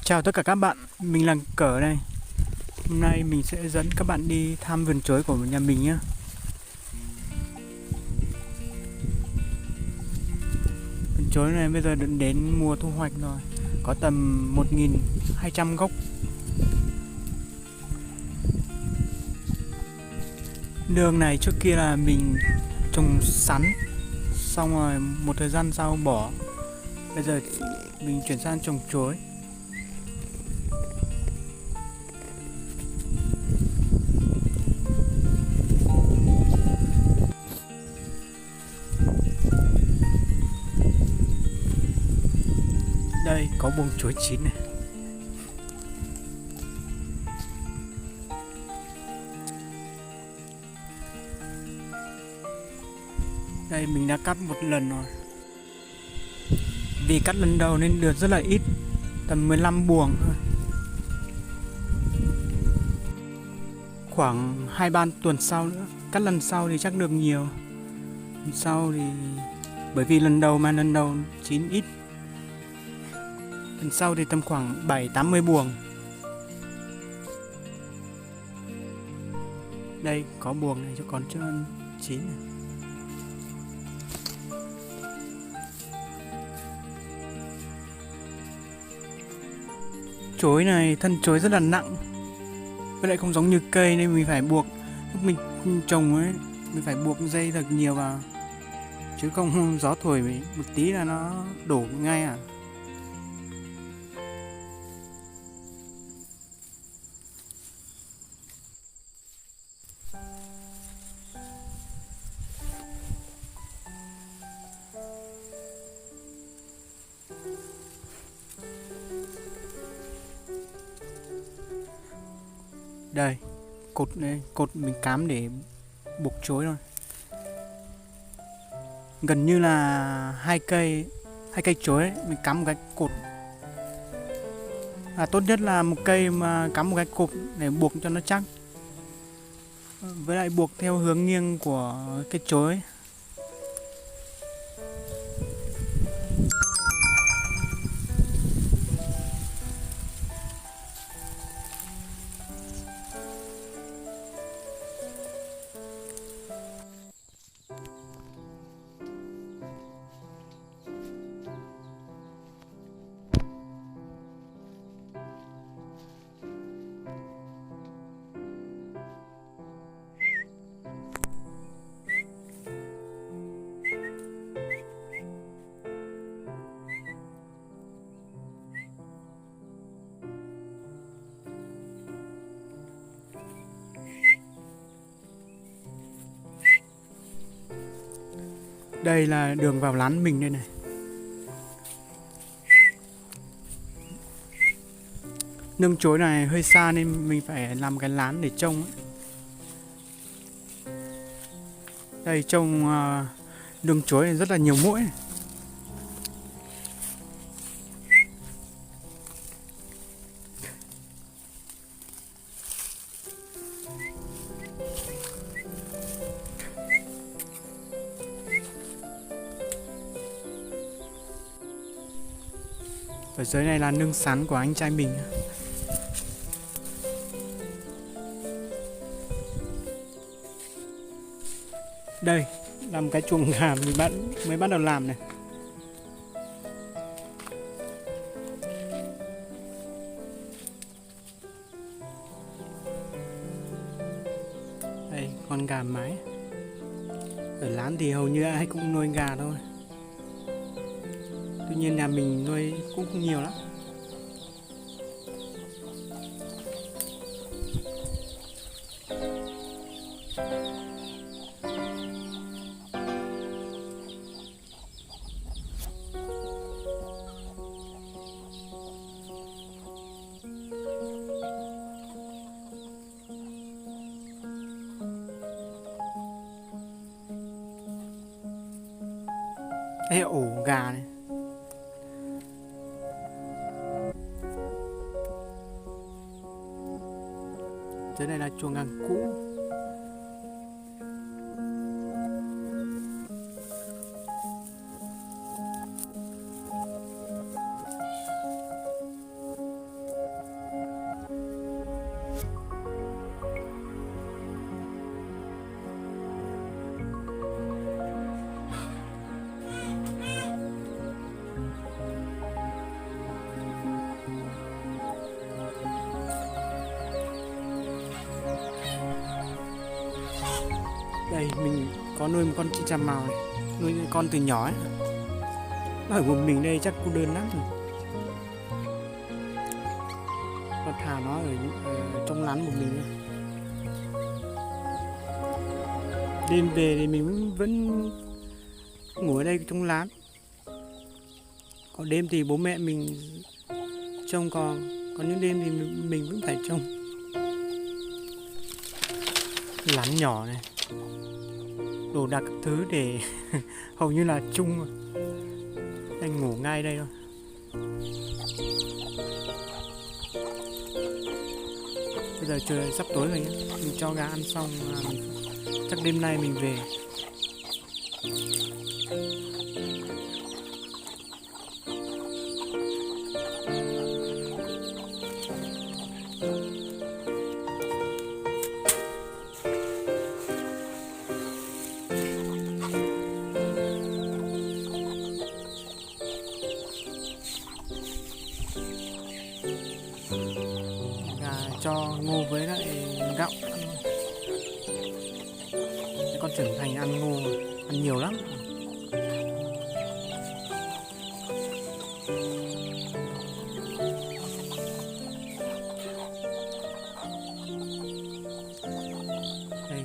Chào tất cả các bạn, mình là Cờ đây. Hôm nay mình sẽ dẫn các bạn đi thăm vườn chuối của nhà mình nhé. Vườn chuối này bây giờ đến mùa thu hoạch rồi, có tầm 1.200 gốc. Đường này trước kia là mình trồng sắn, xong rồi một thời gian sau bỏ. Bây giờ mình chuyển sang trồng chuối. Đây có buồng chuối chín này. Đây mình đã cắt một lần rồi. Vì cắt lần đầu nên được rất là ít, tầm 15 buồng thôi. Khoảng 2-3 tuần sau nữa, cắt lần sau thì chắc được nhiều. Lần sau thì bởi vì lần đầu chín ít. Lần sau thì tầm khoảng 7-80 buồng. Đây có buồng này cho còn chưa chín này. Chuối này, thân chuối rất là nặng, với lại không giống như cây nên mình phải buộc. Lúc mình trồng ấy, mình phải buộc dây thật nhiều vào, chứ không gió thổi một tí là nó đổ ngay à. Đây, cột này, cột mình cắm để buộc chuối thôi. Gần như là hai cây chuối ấy, mình cắm một cái cột. Tốt nhất là một cây mà cắm một cái cột để buộc cho nó chắc. Với lại buộc theo hướng nghiêng của cái chuối ấy. Đây là đường vào lán mình đây này. Nương chuối này hơi xa nên mình phải làm cái lán để trông ấy. Đây trông nương chuối này rất là nhiều muỗi này. Ở dưới này là nương sắn của anh trai mình. Đây là một cái chuồng gà mình mới bắt đầu làm này. Đây con gà mái. Ở lán thì hầu như ai cũng nuôi gà thôi. Tuy nhiên nhà mình nuôi cũng không nhiều lắm. Đây là ổ gà này. Dưới này là chuồng gà cũ. Đây mình có nuôi một con chim chàm mào này, nuôi con từ nhỏ ấy. Nó ở một mình đây chắc cô đơn lắm. Con thả nó ở trong lán một mình thôi. Đêm về thì mình vẫn ngủ ở đây trong lán. Còn đêm thì bố mẹ mình trông, còn những đêm thì mình vẫn phải trông. Lán nhỏ này, đồ đạc các thứ để hầu như là chung. Anh ngủ ngay đây thôi. Bây giờ trời sắp tối rồi nhé. Mình cho gà ăn xong là chắc đêm nay mình về. Cho ngô với lại gạo ăn. Con trưởng thành ăn ngô, ăn nhiều lắm. Đây.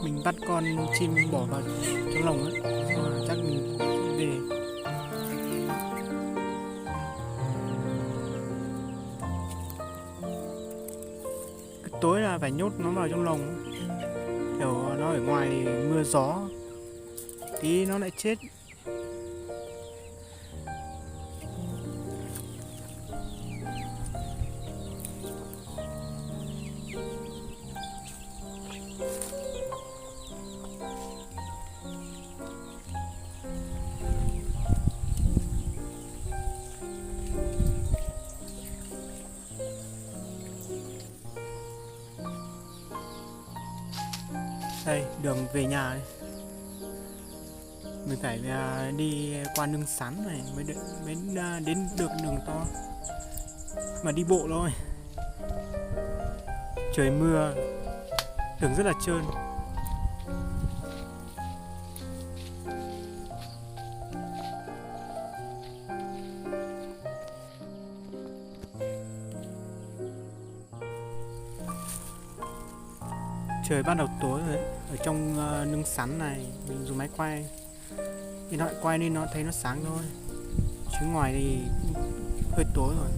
Mình bắt con chim bỏ vào trong lồng ấy, rồi chắc mình về. Cứ tối là phải nhốt nó vào trong lồng, kiểu nó ở ngoài thì mưa gió tí nó lại chết. Đây, đường về nhà đây. Mình phải đi qua nương sắn này mới đến được đường to. Mà đi bộ thôi. Trời mưa, đường rất là trơn. Trời bắt đầu tối rồi đấy. Ở trong nương sắn này mình dùng máy quay, điện thoại quay nên nó thấy nó sáng thôi, chứ ngoài thì hơi tối rồi.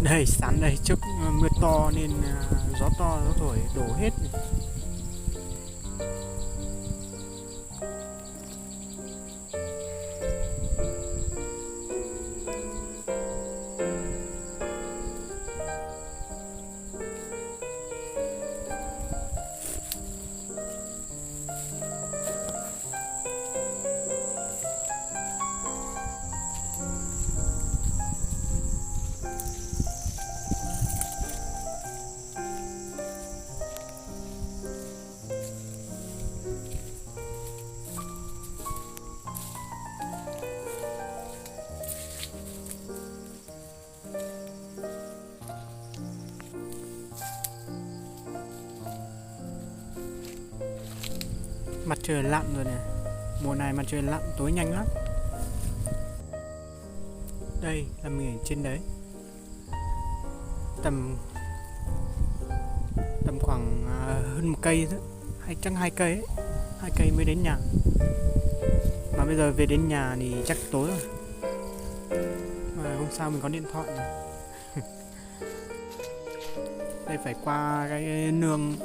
Đây sắn đây, trước mưa to nên gió to gió thổi đổ hết. Mặt trời lặn rồi nè. Mùa này mặt trời lặn tối nhanh lắm. Đây là mình ở trên đấy. Tầm khoảng hơn 1 cây thôi, hay chắc 2 cây ấy. 2 cây mới đến nhà. Mà bây giờ về đến nhà thì chắc tối rồi. Mà hôm sau mình có điện thoại này. Đây phải qua cái nương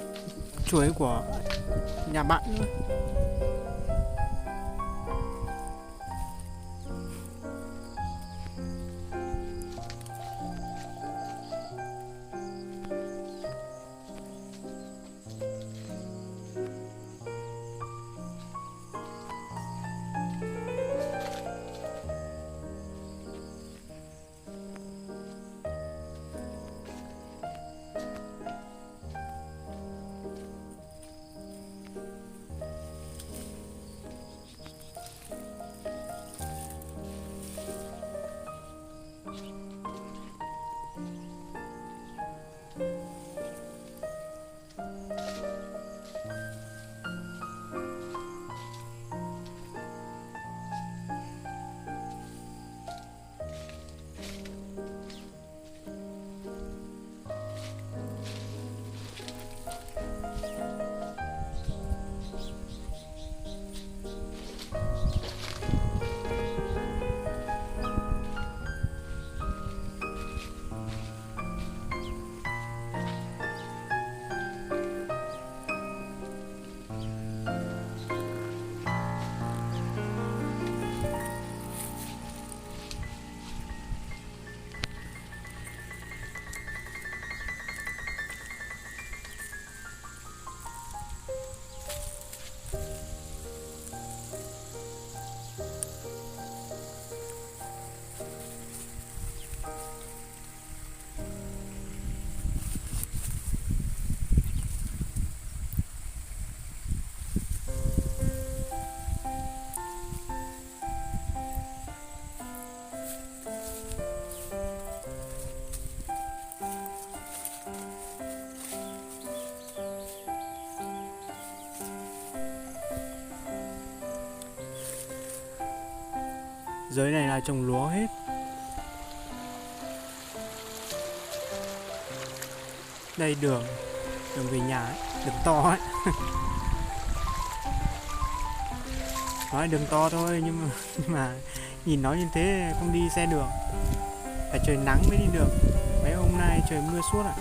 chuối của nhà bạn nữa. Dưới này là trồng lúa hết. Đây đường về nhà ấy, đường to ấy. Nói đường to thôi nhưng mà nhìn nó như thế không đi xe được. Phải trời nắng mới đi được. Mấy hôm nay trời mưa suốt ạ.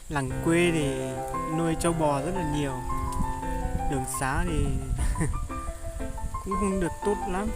Làng quê thì nuôi trâu bò rất là nhiều. Đường xá thì cũng không được tốt lắm.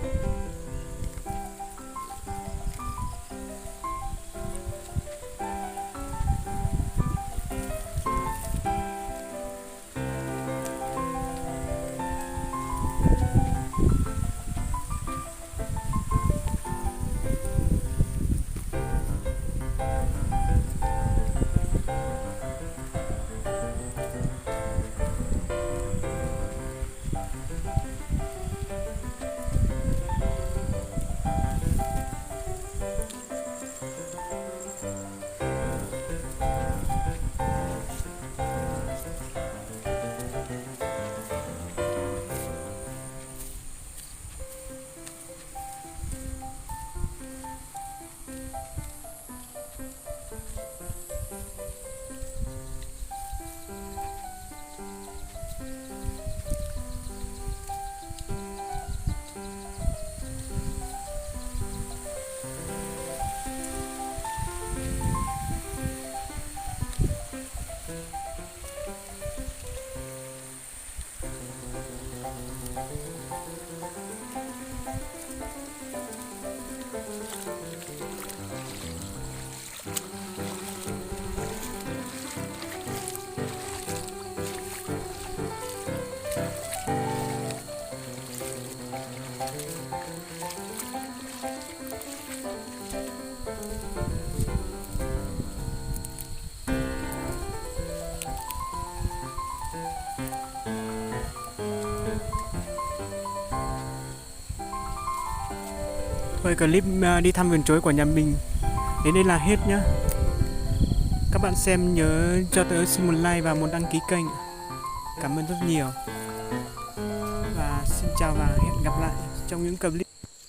Thôi clip đi thăm vườn chuối của nhà mình đến đây là hết nhá. Các bạn xem nhớ cho tớ xin một like và một đăng ký kênh. Cảm ơn rất nhiều. Và xin chào và hẹn gặp lại trong những clip